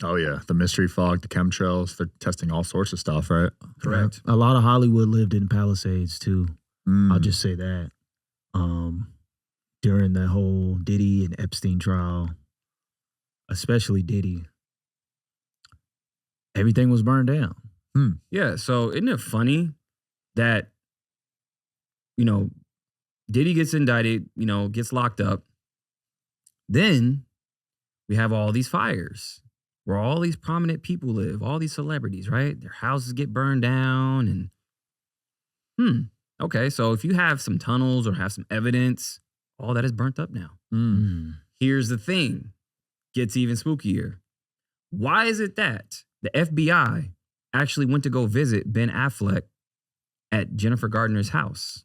Oh, yeah. The mystery fog, the chemtrails, they're testing all sorts of stuff, right? Correct. A lot of Hollywood lived in Palisades, too. Mm. I'll just say that. During the whole Diddy and Epstein trial, especially Diddy, everything was burned down. Yeah, so isn't it funny that, Diddy gets indicted, gets locked up. Then we have all these fires where all these prominent people live, all these celebrities, right? Their houses get burned down and, okay, so if you have some tunnels or have some evidence, all that is burnt up now. Here's the thing, gets even spookier. Why is it that the FBI actually went to go visit Ben Affleck at Jennifer Gardner's house?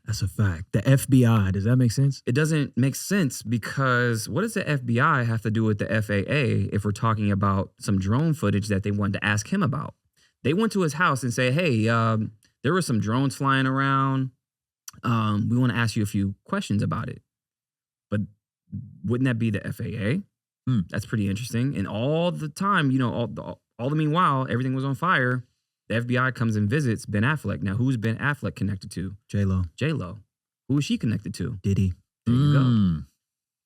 That's a fact. The FBI, does that make sense? It doesn't make sense because what does the FBI have to do with the FAA if we're talking about some drone footage that they wanted to ask him about? They went to his house and say, hey, there were some drones flying around. We want to ask you a few questions about it. But wouldn't that be the FAA? That's pretty interesting. And all the time, all the meanwhile, everything was on fire. The FBI comes and visits Ben Affleck. Now, who's Ben Affleck connected to? J-Lo. J-Lo. Who is she connected to? Diddy. There you go.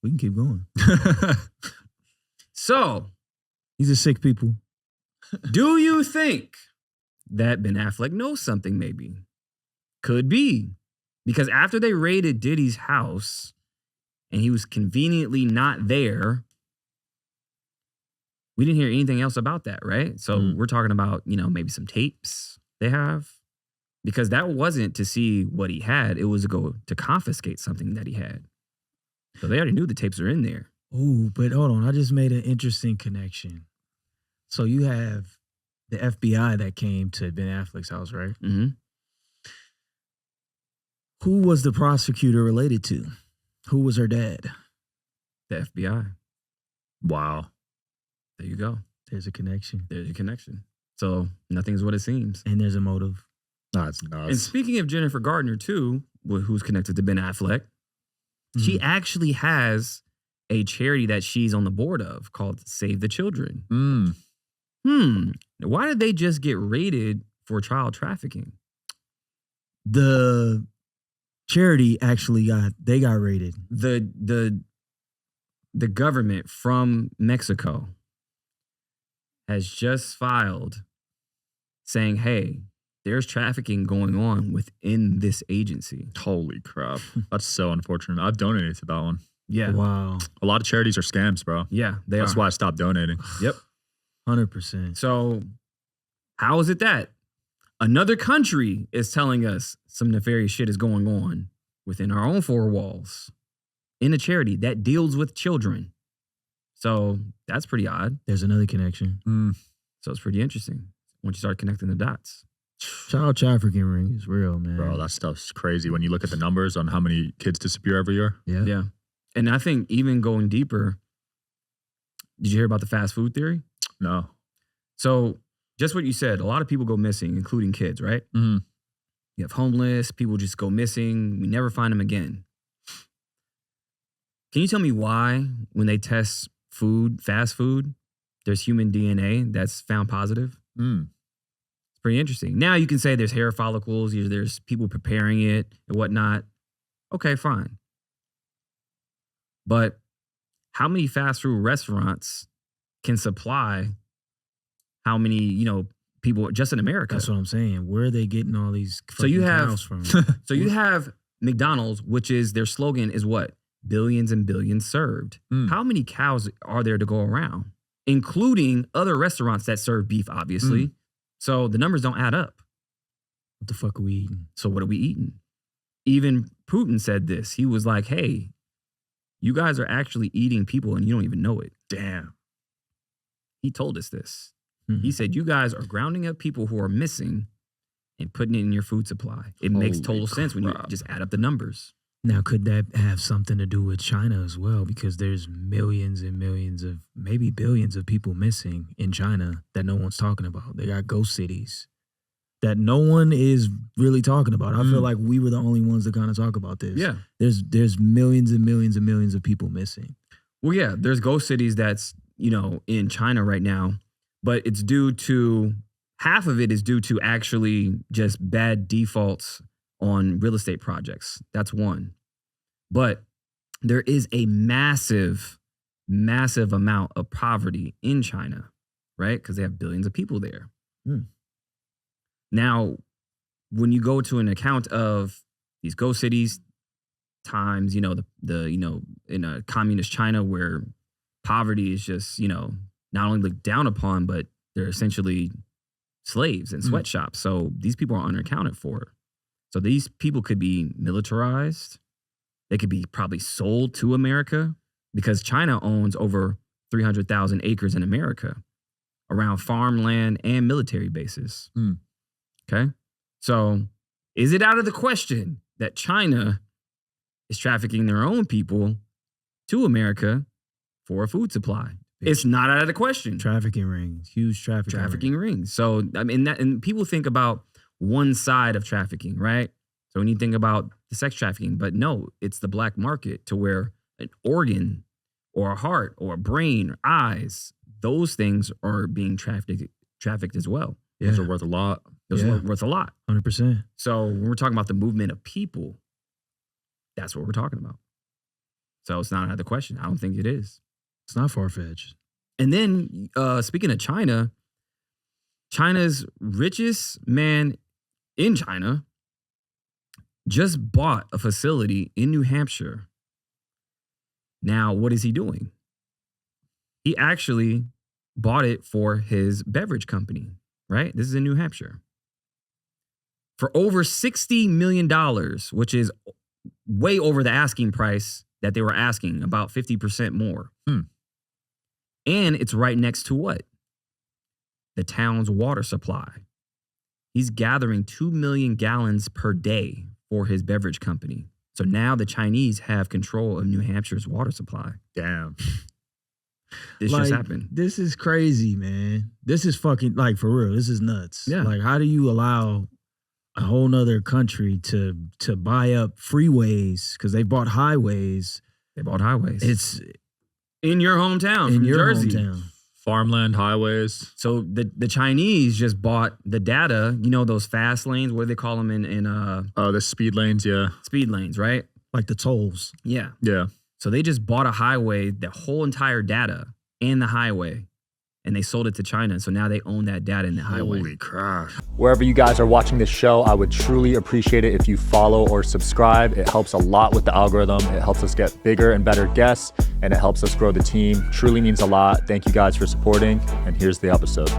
We can keep going. So, These are sick people. do you think that Ben Affleck knows something maybe? Could be. Because after they raided Diddy's house and he was conveniently not there, we didn't hear anything else about that, right? So we're talking about, maybe some tapes they have. Because that wasn't to see what he had. It was to go to confiscate something that he had. So they already knew the tapes are in there. Oh, but hold on. I just made an interesting connection. So you have the FBI that came to Ben Affleck's house, right? Mm-hmm. Who was the prosecutor related to? Who was her dad? The FBI. Wow. There you go. There's a connection. There's your connection. So nothing's what it seems. And there's a motive. That's nuts. And speaking of Jennifer Gardner, too, who's connected to Ben Affleck, she actually has a charity that she's on the board of called Save the Children. Why did they just get raided for child trafficking? The charity actually got raided. The government from Mexico has just filed saying, hey, there's trafficking going on within this agency. Holy crap. That's so unfortunate. I've donated to that one. Yeah. Wow. A lot of charities are scams, bro. Yeah, That's why I stopped donating. Yep. 100%. So how is it that another country is telling us some nefarious shit is going on within our own four walls in a charity that deals with children? So that's pretty odd. There's another connection. So it's pretty interesting once you start connecting the dots. Child trafficking ring is real, man. Bro, that stuff's crazy when you look at the numbers on how many kids disappear every year. Yeah. Yeah. And I think even going deeper, did you hear about the fast food theory? No. So just what you said, a lot of people go missing, including kids, right? Mm-hmm. You have homeless, people just go missing. We never find them again. Can you tell me why when they test fast food, there's human DNA that's found positive? It's pretty interesting. Now you can say there's hair follicles, there's people preparing it and whatnot. Okay, fine. But how many fast food restaurants can supply how many, people just in America? That's what I'm saying. Where are they getting all these So you have- cows from? So you have McDonald's, which is their slogan is what? Billions and billions served. How many cows are there to go around? Including other restaurants that serve beef, obviously. So the numbers don't add up. What the fuck are we eating? So what are we eating? Even Putin said this. He was like, hey, you guys are actually eating people and you don't even know it. Damn. He told us this. He said, you guys are grounding up people who are missing and putting it in your food supply. It makes total sense when you just add up the numbers. Now, could that have something to do with China as well? Because there's millions and millions of, maybe billions of people missing in China that no one's talking about. They got ghost cities that no one is really talking about. I feel like we were the only ones that kind of talk about this. Yeah. There's millions and millions and millions of people missing. Well, yeah, there's ghost cities that's, in China right now, but it's due to half of it is due to actually just bad defaults on real estate projects. That's one. But there is a massive amount of poverty in China, right? Because they have billions of people there. Now, when you go to an account of these ghost cities times, in a communist China where poverty is just, not only looked down upon, but they're essentially slaves in sweatshops. So these people are unaccounted for. So these people could be militarized. They could be probably sold to America because China owns over 300,000 acres in America around farmland and military bases. Okay. So is it out of the question that China is trafficking their own people to America for a food supply? It's not out of the question. Trafficking rings, huge trafficking rings. So, I mean, and people think about one side of trafficking, right? So when you think about the sex trafficking, but no, it's the black market to where an organ or a heart or a brain or eyes, those things are being trafficked as well. Those are worth a lot. Those are worth a lot. 100%. So when we're talking about the movement of people, that's what we're talking about. So it's not out of the question. I don't think it is. It's not far-fetched. And then speaking of China, China's richest man in China just bought a facility in New Hampshire. Now, what is he doing? He actually bought it for his beverage company, right? This is in New Hampshire. For over $60 million, which is way over the asking price that they were asking, about 50% more. And it's right next to what? The town's water supply. He's gathering 2 million gallons per day for his beverage company. So now the Chinese have control of New Hampshire's water supply. Damn. This just happened. This is crazy, man. This is fucking, like, for real. This is nuts. Yeah. Like, how do you allow a whole nother country to buy up freeways? Because they bought highways. It's in your hometown, from Jersey. Hometown. Farmland, highways. So the Chinese just bought the data, those fast lanes, what do they call them in the speed lanes, yeah. Speed lanes, right? Like the tolls. Yeah. Yeah. So they just bought a highway, the whole entire data and the highway, and they sold it to China. So now they own that data in the highway. Holy crap. Wherever you guys are watching this show, I would truly appreciate it if you follow or subscribe. It helps a lot with the algorithm. It helps us get bigger and better guests, and it helps us grow the team. Truly means a lot. Thank you guys for supporting, and here's the episode.